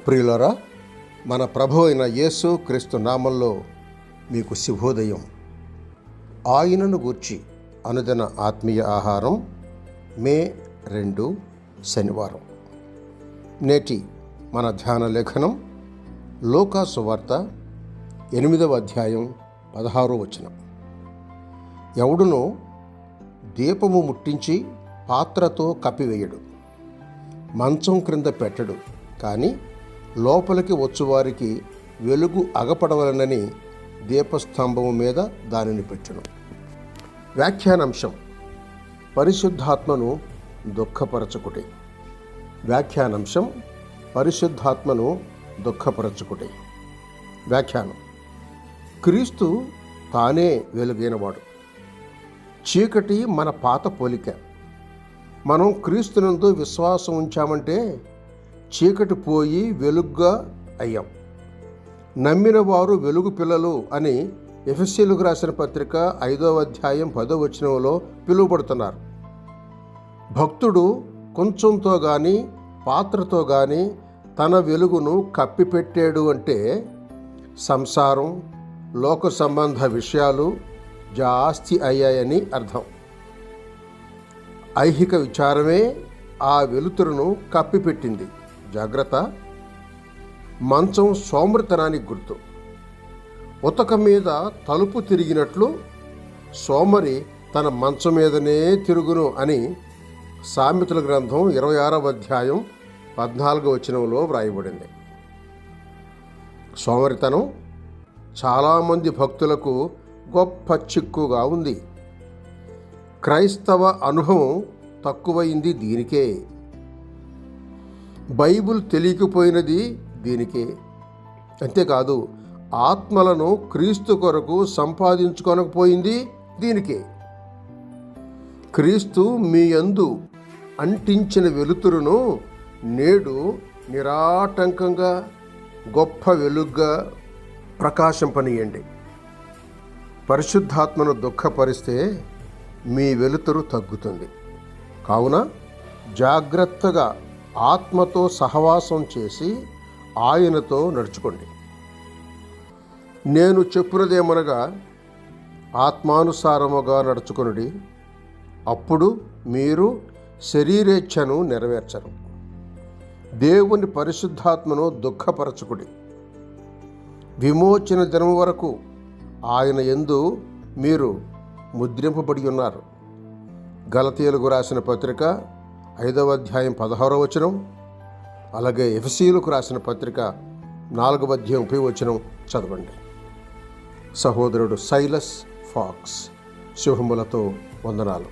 ప్రియులారా, మన ప్రభు అయిన యేసు క్రీస్తు నామంలో మీకు శుభోదయం. ఆయనను గూర్చి అనుదిన ఆత్మీయ ఆహారం, మే 2 శనివారం. నేటి మన ధ్యాన లేఖనం లూకా సువార్త 8వ అధ్యాయం 16వ వచనం. ఎవడునో దీపము ముట్టించి పాత్రతో కప్పివేయడు, మంచం క్రింద పెట్టడు, కానీ లోపలికి వచ్చువారికి వెలుగు అగపడవలనని దీపస్తంభము మీద దానిని పెట్టును. వ్యాఖ్యానాంశం: పరిశుద్ధాత్మను దుఃఖపరచుకుటే. వ్యాఖ్యానాంశం: పరిశుద్ధాత్మను దుఃఖపరచుకుటే. వ్యాఖ్యానం: క్రీస్తు తానే వెలుగైనవాడు. చీకటి మన పాత పోలిక. మనం క్రీస్తునందు విశ్వాసం ఉంచామంటే చీకటి పోయి వెలుగ్గా అయ్యాం. నమ్మిన వారు వెలుగు పిల్లలు అని ఎఫెసీయులకు రాసిన పత్రిక 5వ అధ్యాయం 10వ వచనంలో పిలువబడుతున్నారు. భక్తుడు కొంచెంతో కానీ పాత్రతో కానీ తన వెలుగును కప్పిపెట్టాడు అంటే సంసారం, లోక సంబంధ విషయాలు జాస్తి అయ్యాయని అర్థం. ఐహిక విచారమే ఆ వెలుతురును కప్పిపెట్టింది. జాగ్రత్త! మంచం సోమరితనానికి గుర్తు. ఉతక మీద తలుపు తిరిగినట్లు సోమరి తన మంచం మీదనే తిరుగును అని సామెతల గ్రంథం 26వ అధ్యాయం 14వ వచనంలో వ్రాయబడింది. సోమరితనం చాలామంది భక్తులకు గొప్ప చిక్కుగా ఉంది. క్రైస్తవ అనుభవం తక్కువైంది దీనికే. బైబిల్ తెలియకపోయినది దీనికే. అంతేకాదు, ఆత్మలను క్రీస్తు కొరకు సంపాదించుకొనకపోయింది దీనికే. క్రీస్తు మీ యందు అంటించిన వెలుతురును నేడు నిరాటంకంగా గొప్ప వెలుగ్గా ప్రకాశింపనీయండి. పరిశుద్ధాత్మను దుఃఖపరిస్తే మీ వెలుతురు తగ్గుతుంది. కావున జాగ్రత్తగా ఆత్మతో సహవాసం చేసి ఆయనతో నడుచుకోండి. నేను చెప్పునదేమనగా, ఆత్మానుసారముగా నడుచుకొనుడి, అప్పుడు మీరు శరీరేచ్ఛను నెరవేర్చరు. దేవుని పరిశుద్ధాత్మను దుఃఖపరచుకుడి. విమోచన దినం వరకు ఆయన యందు మీరు ముద్రింపబడి ఉన్నారు. గలతీయులకు రాసిన పత్రిక 5వ అధ్యాయం 16వ వచనం, అలాగే ఎఫెసీయులకు రాసిన పత్రిక 4వ అధ్యాయం 30వ వచనం చదవండి. సహోదరుడు సైలస్ ఫాక్స్. శుభములతో వందనాలు.